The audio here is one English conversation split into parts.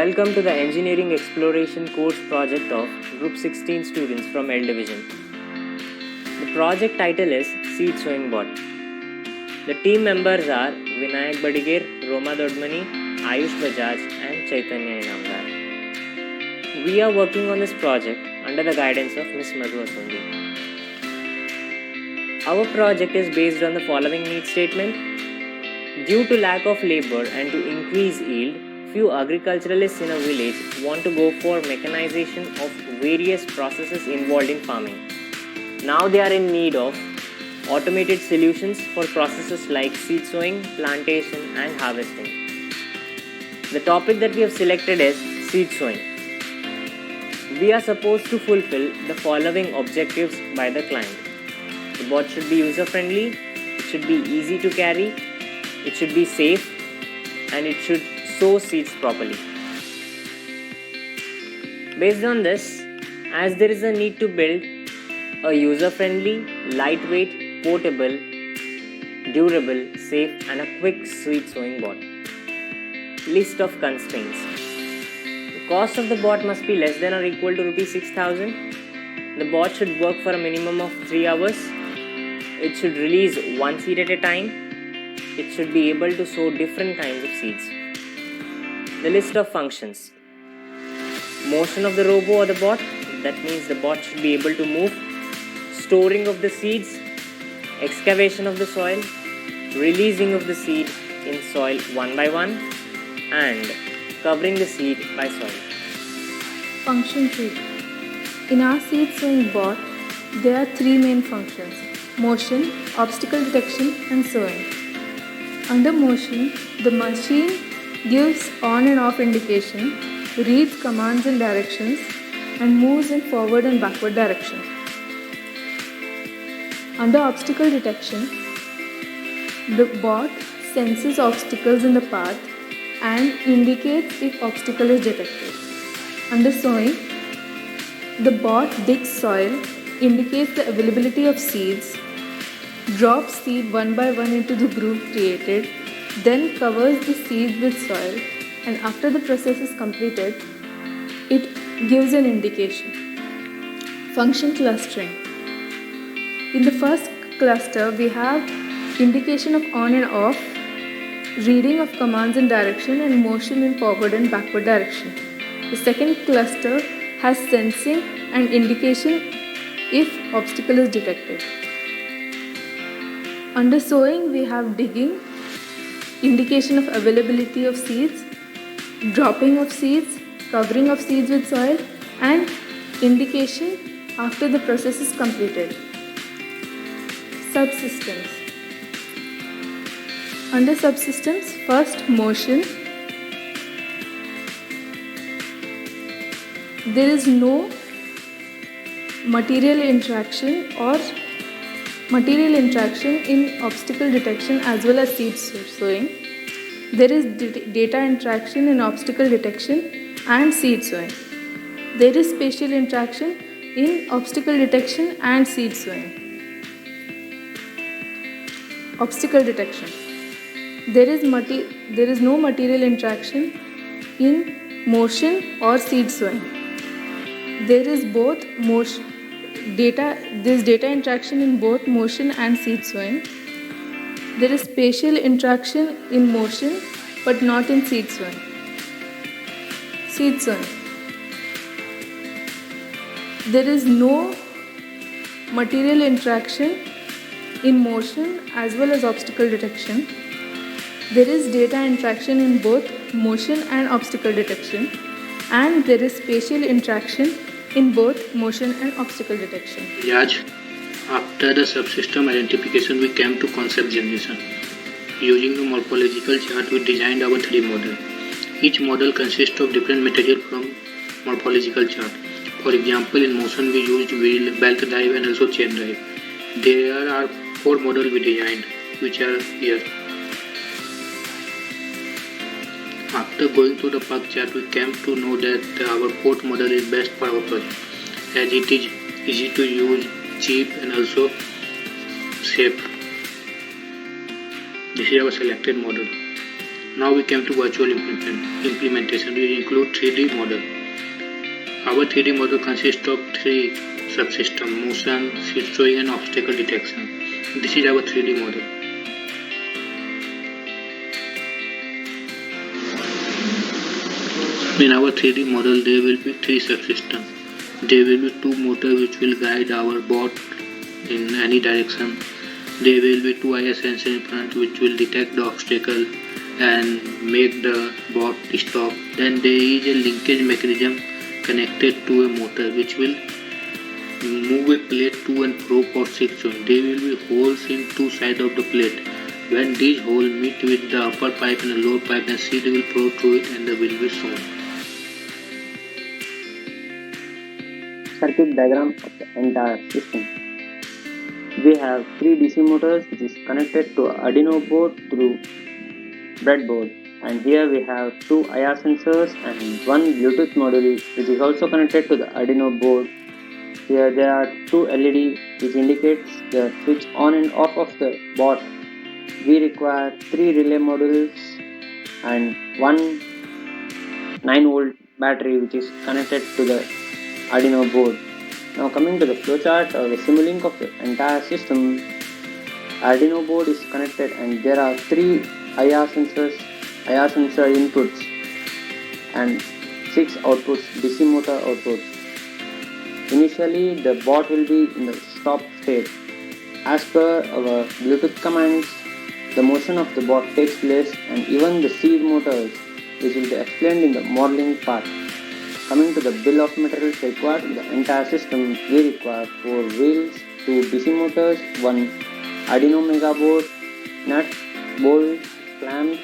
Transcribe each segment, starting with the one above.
Welcome to the Engineering Exploration course project of Group 16 students from L Division. The project title is Seed Sowing Bot. The team members are Vinayak Badigir, Roma Dodmani, Ayush Bajaj and Chaitanya Inamdar. We are working on this project under the guidance of Ms. Madhu Asundi. Our project is based on the following need statement. Due to lack of labor and to increase yield, few agriculturalists in a village want to go for mechanization of various processes involved in farming. Now they are in need of automated solutions for processes like seed sowing, plantation and harvesting. The topic that we have selected is seed sowing. We are supposed to fulfill the following objectives by the client. The bot should be user-friendly, it should be easy to carry, it should be safe, and it should sow seeds properly. Based on this, as there is a need to build a user-friendly, lightweight, portable, durable, safe and a quick seed sowing bot. List of constraints. The cost of the bot must be less than or equal to Rs 6,000. The bot should work for a minimum of 3 hours. It should release one seed at a time. It should be able to sow different kinds of seeds. The list of functions. Motion of the robo or the bot, that means the bot should be able to move. Storing of the seeds, excavation of the soil, releasing of the seed in soil one by one, and covering the seed by soil. Function tree. In our seed sowing bot, there are 3 main functions: motion, obstacle detection, and sowing. Under motion, the machine gives on and off indication, reads commands and directions, and moves in forward and backward directions. Under obstacle detection, the bot senses obstacles in the path and indicates if obstacle is detected. Under sowing, the bot digs soil, indicates the availability of seeds, drops seed one by one into the groove created, then covers the seeds with soil, and after the process is completed, it gives an indication. Function clustering. In the first cluster, we have indication of on and off, reading of commands and direction, and motion in forward and backward direction. The second cluster has sensing and indication if obstacle is detected. Under sowing, we have digging, indication of availability of seeds, dropping of seeds, covering of seeds with soil, and indication after the process is completed. Subsystems. Under subsystems, first motion. There is no material interaction in obstacle detection as well as seed sowing. There is data interaction in obstacle detection and seed sowing. There is spatial interaction in obstacle detection and seed sowing. Obstacle detection. There is no material interaction in motion or seed sowing. There is data interaction in both motion and seed sowing. There is spatial interaction in motion but not in seed sowing. Seed sowing. There is no material interaction in motion as well as obstacle detection. There is data interaction in both motion and obstacle detection, and there is spatial interaction in both motion and obstacle detection. After the subsystem identification, we came to concept generation. Using the morphological chart, we designed our 3D model. Each model consists of different material from morphological chart. For example, in motion we used wheel, belt drive and also chain drive. There are 4 models we designed, which are here. After going through the path chart, we came to know that our 4th model is best for our project, as it is easy to use, cheap and also safe. This is our selected model. Now we came to virtual implementation, which include 3D model. Our 3D model consists of three subsystems: motion, seat showing, and obstacle detection. This is our 3D model. In our 3D model, there will be three subsystems. There will be two motors which will guide our bot in any direction. There will be two IR sensors in front which will detect the obstacle and make the bot stop. Then there is a linkage mechanism connected to a motor which will move a plate to and fro for 6 zones. There will be holes in two sides of the plate. When these holes meet with the upper pipe and the lower pipe, then seed will flow through it and the wheel will be shown. Circuit diagram of the entire system. We have three DC motors which is connected to Arduino board through breadboard, and here we have two IR sensors and one Bluetooth module which is also connected to the Arduino board. Here there are two LED which indicates the switch on and off of the board. We require three relay modules and one 9-volt battery which is connected to the Arduino board. Now coming to the flowchart or the Simulink of the entire system, Arduino board is connected and there are three IR sensor inputs and 6 outputs, DC motor outputs. Initially the bot will be in the stop state. As per our Bluetooth commands, the motion of the bot takes place, and even the seed motors, which will be explained in the modeling part. Coming to the bill of materials required in the entire system, we require 4 wheels, 2 DC motors, 1 Arduino Mega board, nut, bolt, clamp,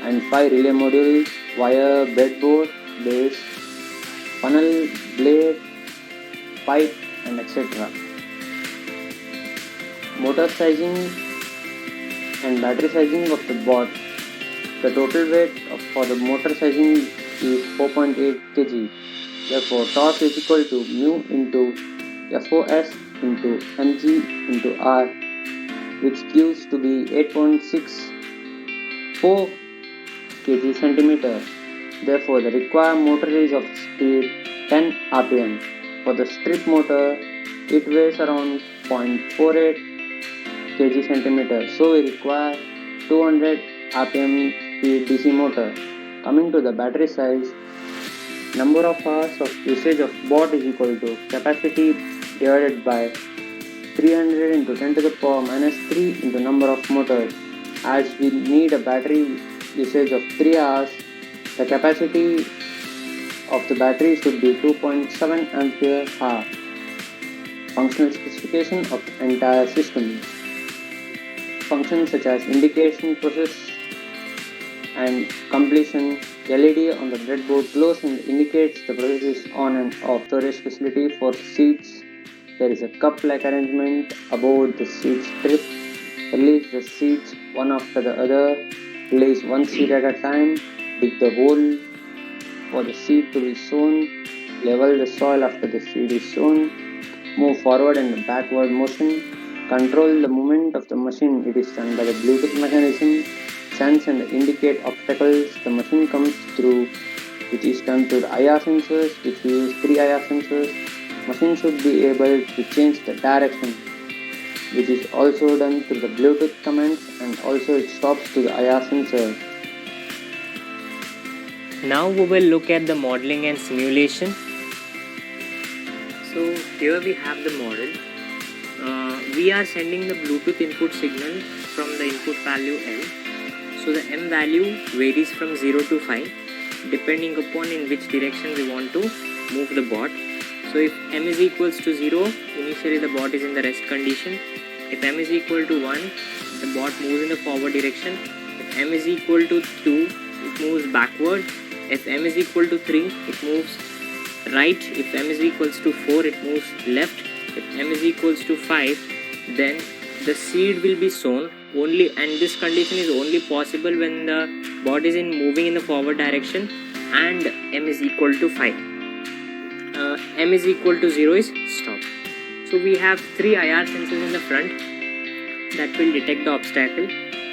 and 5 relay modules, wire, breadboard, base, funnel, blade, pipe, and etc. Motor sizing and battery sizing of the bot. The total weight for the motor sizing is 4.8 kg. Therefore, torque is equal to mu into FOS into mg into r, which gives to be 8.64 kg centimeter. Therefore, the required motor is of speed 10 rpm. For the strip motor, it weighs around 0.48 kg centimeter. So we require 200 rpm speed DC motor. Coming to the battery size, number of hours of usage of bot is equal to capacity divided by 300 into 10 to the power minus 3 into number of motors. As we need a battery usage of 3 hours, the capacity of the battery should be 2.7 ampere hour. Functional specification of the entire system. Functions such as indication, process, and completion. LED on the breadboard glows and indicates the process is on and off. Storage facility for seats. There is a cup-like arrangement above the seat strip. Release the seats one after the other. Place one seat at a time. Dig the hole for the seed to be sown. Level the soil after the seed is sown. Move forward and backward motion. Control the movement of the machine. It is done by the Bluetooth mechanism. Sense and indicate obstacles the machine comes through, which is done through the IR sensors, which we use 3 IR sensors. Machine should be able to change the direction, which is also done through the Bluetooth commands, and also it stops to the IR sensor. Now we will look at the modeling and simulation. So here we have the model. We are sending the Bluetooth input signal from the input value M. So the M value varies from 0 to 5 depending upon in which direction we want to move the bot. So if M is equals to 0, initially the bot is in the rest condition. If M is equal to 1, the bot moves in the forward direction. If M is equal to 2, it moves backward. If M is equal to 3, it moves right. If M is equals to 4, it moves left. If M is equals to 5, then the seed will be sown only, and this condition is only possible when the bot is moving in the forward direction and M is equal to 5. M is equal to 0 is stop. So we have 3 IR sensors in the front that will detect the obstacle.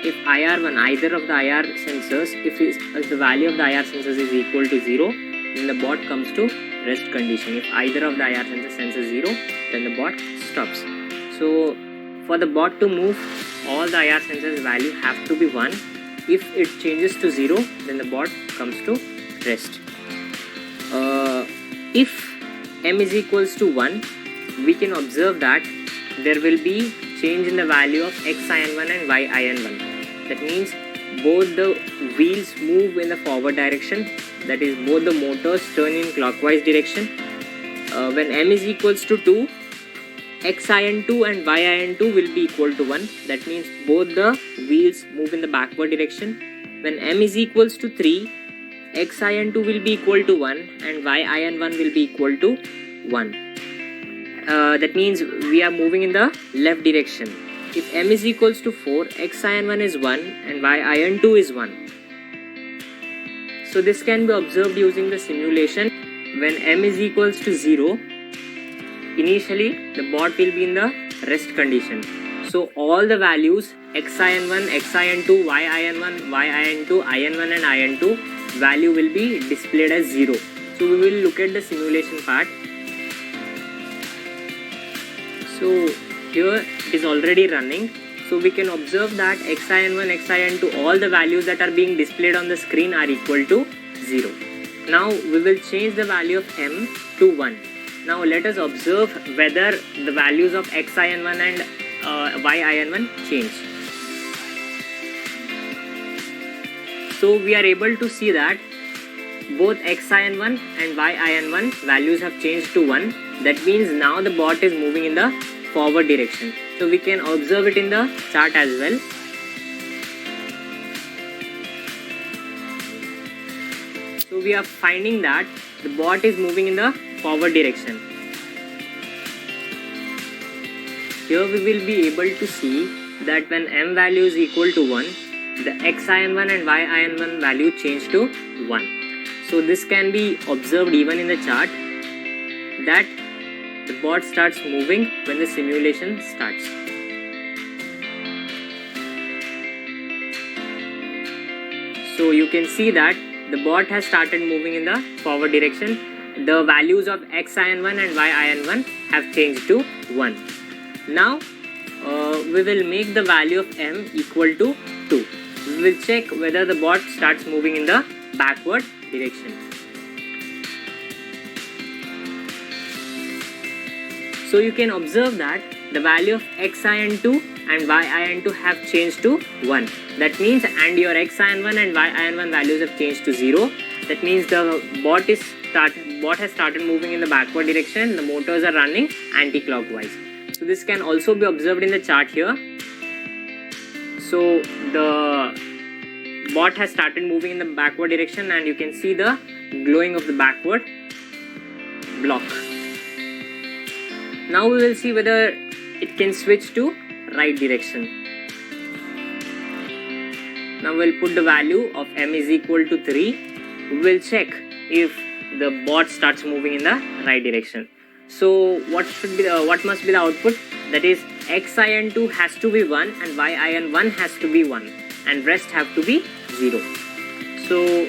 if IR1, either of the IR sensors, if the value of the IR sensors is equal to 0, then the bot comes to rest condition. If either of the IR sensors senses 0, then the bot stops. So for the bot to move, all the IR sensors value have to be 1. If it changes to 0, then the bot comes to rest. If M is equals to 1, we can observe that there will be change in the value of xin1 and yin1. That means both the wheels move in the forward direction, that is both the motors turn in clockwise direction. When M is equals to 2, xin2 and yin2 will be equal to 1. That means both the wheels move in the backward direction. When M is equals to 3, xin2 will be equal to 1 and yin1 will be equal to 1. That means we are moving in the left direction. If M is equals to 4, xin1 is 1 and yin2 is 1. So this can be observed using the simulation. When M is equals to 0, initially the bot will be in the rest condition. So all the values xin1, xin2, yin1, yin2, in1 and in2 value will be displayed as 0. So we will look at the simulation part. So here it is already running. So we can observe that xin1, xin2, all the values that are being displayed on the screen are equal to 0. Now we will change the value of M to 1. Now let us observe whether the values of xin1 and yin1 change. So we are able to see that both xin1 and yin1 values have changed to 1. That means now the bot is moving in the forward direction. So we can observe it in the chart as well. So we are finding that the bot is moving in the forward direction. Here we will be able to see that when M value is equal to 1, the xin1 and yin1 value change to 1. So this can be observed even in the chart that the bot starts moving when the simulation starts. So you can see that the bot has started moving in the forward direction. The values of xin1 and yin1 have changed to 1. Now we will make the value of M equal to 2. We will check whether the bot starts moving in the backward direction. So you can observe that the value of xin2 and yin2 have changed to 1. That means, and your xin1 and yin1 values have changed to 0. That means the bot has started moving in the backward direction. The motors are running anti-clockwise. So this can also be observed in the chart here. So the bot has started moving in the backward direction and you can see the glowing of the backward block. Now we will see whether it can switch to right direction. Now we'll put the value of M is equal to 3. We will check if the bot starts moving in the right direction. So what must be the output? That is xin2 has to be 1 and yin1 has to be 1 and rest have to be 0. So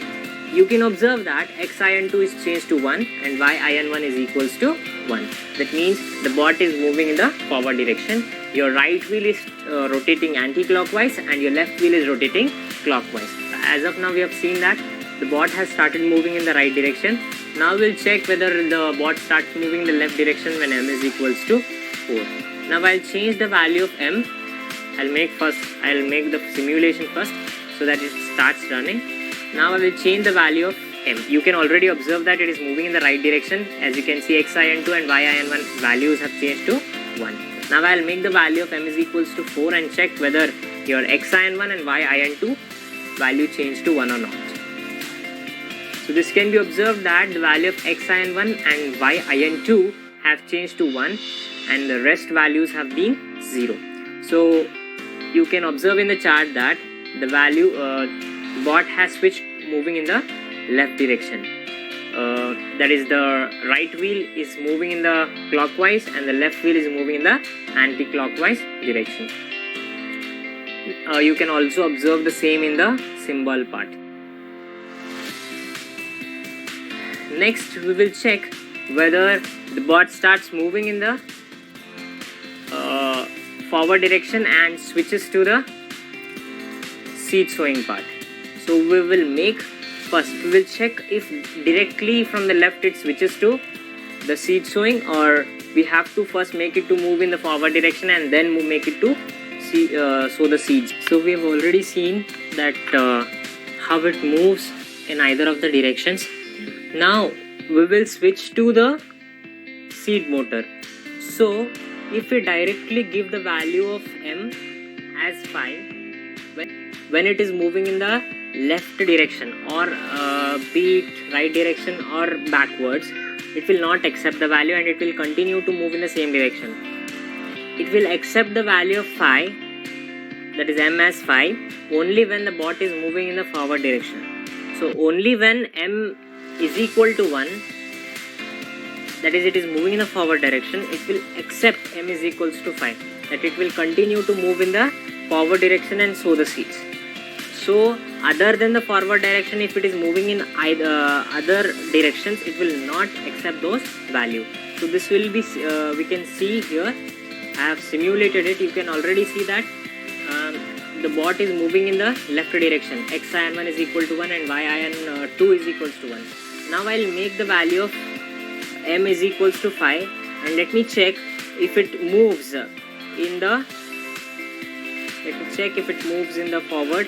you can observe that xin2 is changed to 1 and yin1 is equals to 1. That means the bot is moving in the forward direction. Your right wheel is rotating anti-clockwise and your left wheel is rotating clockwise. As of now we have seen that the bot has started moving in the right direction. Now we'll check whether the bot starts moving in the left direction when M is equals to 4. Now I'll change the value of M. I'll make the simulation first so that it starts running. Now I will change the value of M. You can already observe that it is moving in the right direction. As you can see, xin2 and yin1 values have changed to 1. Now I'll make the value of M is equals to 4 and check whether your xin1 and yin2 value changed to 1 or not. So this can be observed that the value of xin1 and yin2 have changed to 1 and the rest values have been 0. So you can observe in the chart that the value bot has switched moving in the left direction. That is, the right wheel is moving in the clockwise and the left wheel is moving in the anti-clockwise direction. You can also observe the same in the symbol part. Next, we will check whether the bot starts moving in the forward direction and switches to the seed sowing part. So we will check if directly from the left it switches to the seed sowing, or we have to first make it to move in the forward direction and then make it to sow the seeds. So we have already seen that how it moves in either of the directions. Now we will switch to the seed motor. So if we directly give the value of M as 5 when it is moving in the left direction, or be it right direction or backwards, it will not accept the value and it will continue to move in the same direction. It will accept the value of 5, that is M as 5, only when the bot is moving in the forward direction. So only when M is equal to 1, that is it is moving in the forward direction, it will accept M is equals to 5, that it will continue to move in the forward direction and sow the seeds. So other than the forward direction, if it is moving in other directions, it will not accept those values. So this will be we can see here, I have simulated it. You can already see that the bot is moving in the left direction. X ion 1 is equal to 1 and y ion 2 is equals to 1. Now I'll make the value of M is equals to 5 and let me check if it moves in the forward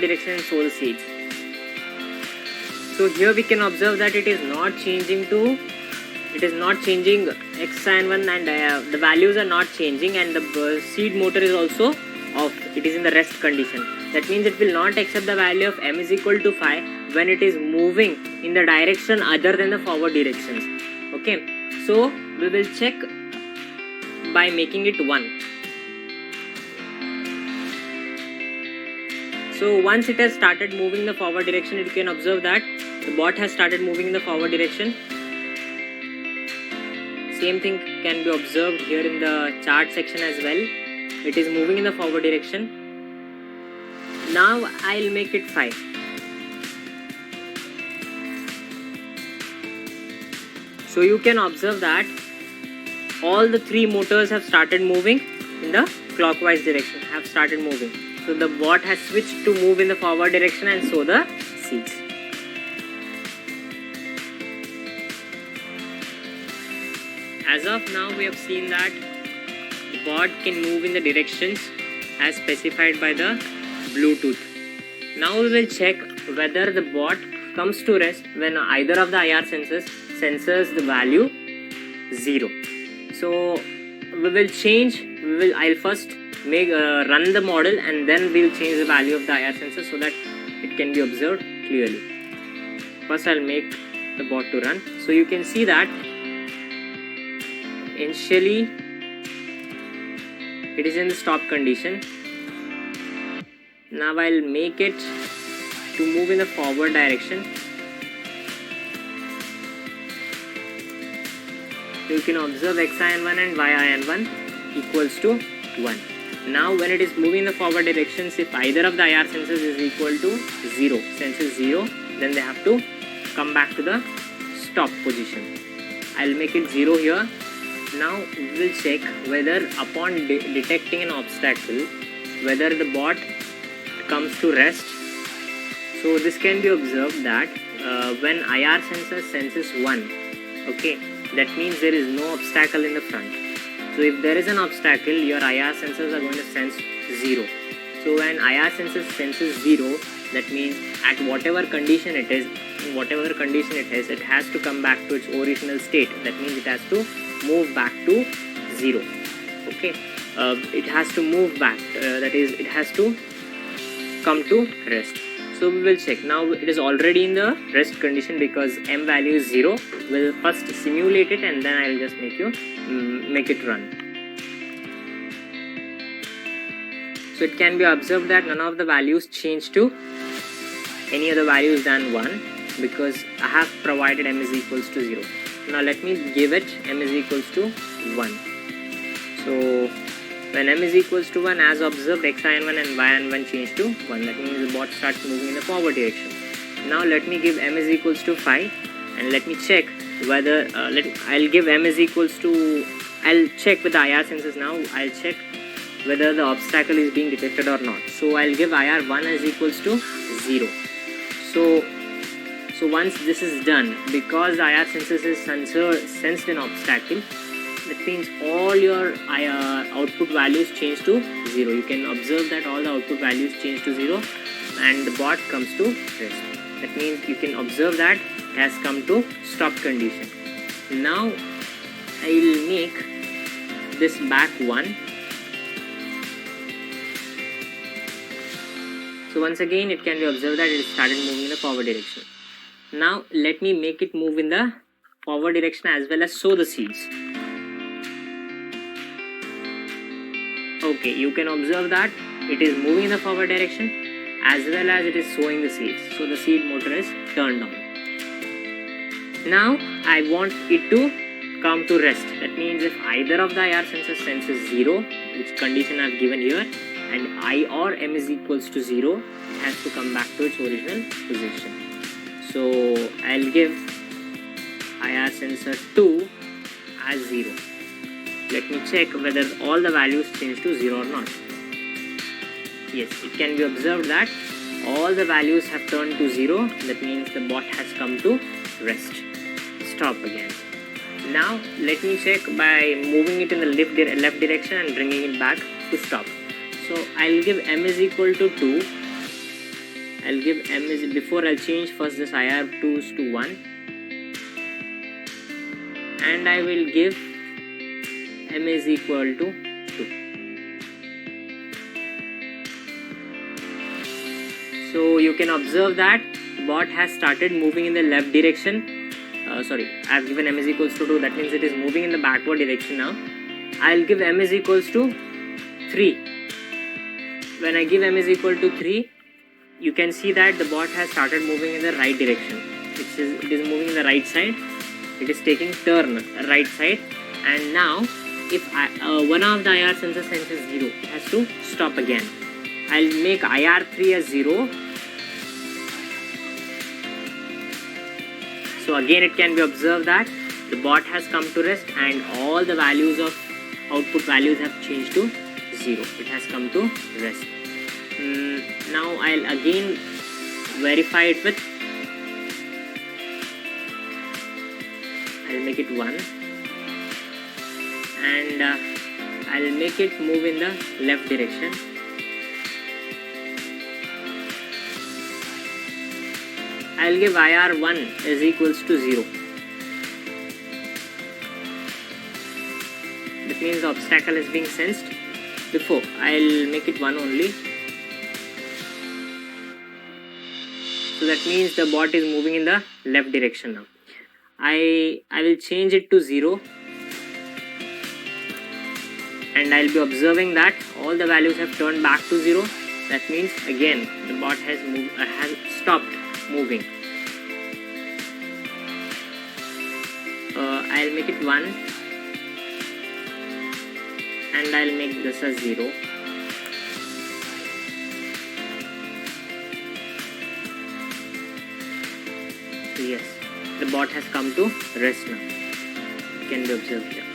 direction and sow the seeds. So here we can observe that it is not changing X ion 1 and the values are not changing, and the seed motor is also off. It is in the rest condition. That means it will not accept the value of M is equal to 5 when it is moving in the direction other than the forward directions. Okay, so we will check by making it 1. So once it has started moving in the forward direction, you can observe that the bot has started moving in the forward direction. Same thing can be observed here in the chart section as well. It is moving in the forward direction. Now I'll make it 5. So you can observe that all the 3 motors have started moving in the clockwise direction, have started moving. So the bot has switched to move in the forward direction and sow the seeds. As of now, we have seen that the bot can move in the directions as specified by the Bluetooth. Now we will check whether the bot comes to rest when either of the IR sensors senses the value 0. So we will change. I'll first run the model and then we'll change the value of the IR sensor so that it can be observed clearly. First I'll make the bot to run. So you can see that initially it is in the stop condition. Now I'll make it to move in the forward direction. You can observe X ion 1 and Y ion 1 equals to 1. Now when it is moving in the forward directions, if either of the IR sensors is equal to 0, senses 0, then they have to come back to the stop position. I'll make it 0 here. Now we will check whether upon detecting an obstacle, whether the bot comes to rest. So this can be observed that when IR sensor senses 1, okay, that means there is no obstacle in the front. So if there is an obstacle, your IR sensors are going to sense 0. So when IR sensor senses 0, that means at whatever condition it is, it has to come back to its original state. That means it has to move back to 0. Okay, it has to move back. That is, it has to come to rest. So we will check. Now it is already in the rest condition because M value is 0. We'll first simulate it and then I'll just make it run. So it can be observed that none of the values change to any other values than 1 because I have provided M is equals to 0. Now let me give it M is equals to 1. So When m is equals to 1, as observed, x in1 and y in1 change to 1. That means the bot starts moving in the forward direction. Now let me give m is equals to 5 and let me check whether I'll give m is equals to, I'll check with the IR sensors now. I'll check whether the obstacle is being detected or not. So I'll give IR1 is equals to 0. So once this is done, because IR sensors is sensed an obstacle, that means all your output values change to 0. You can observe that all the output values change to 0 and the bot comes to rest. That means you can observe that it has come to stop condition. Now I will make this back 1. So once again it can be observed that it started moving in the forward direction. Now let me make it move in the forward direction as well as sow the seeds. Okay, you can observe that it is moving in the forward direction as well as it is sowing the seeds. So the seed motor is turned on. Now I want it to come to rest. That means if either of the IR sensors senses 0, which condition I have given here, and I or m is equals to 0, it has to come back to its original position. So I'll give IR sensor 2 as 0. Let me check whether all the values change to 0 or not. Yes, it can be observed that all the values have turned to 0. That means the bot has come to rest. Stop again. Now let me check by moving it in the left direction and bringing it back to stop. So I'll give m is equal to 2. I'll give m is, before I'll change first this IR2s to 1. And I will give m is equal to 2. So you can observe that the bot has started moving in the left direction. I've given m is equals to 2. That means it is moving in the backward direction now. I'll give m is equals to 3. When I give m is equal to 3, you can see that the bot has started moving in the right direction. It is moving in the right side. It is taking turn right side. And now if one of the IR sensor senses 0, it has to stop again. I'll make IR3 as 0. So again it can be observed that the bot has come to rest and all the values of output values have changed to 0. It has come to rest. Now I'll again verify it with, I'll make it 1 and I'll make it move in the left direction. I'll give IR1 is equals to 0. That means the obstacle is being sensed before. I'll make it 1 only. So that means the bot is moving in the left direction now. I will change it to 0 and I'll be observing that all the values have turned back to 0. That means again the bot has stopped moving. I'll make it 1 and I'll make this as 0. Yes, the bot has come to rest now. It can be observed here.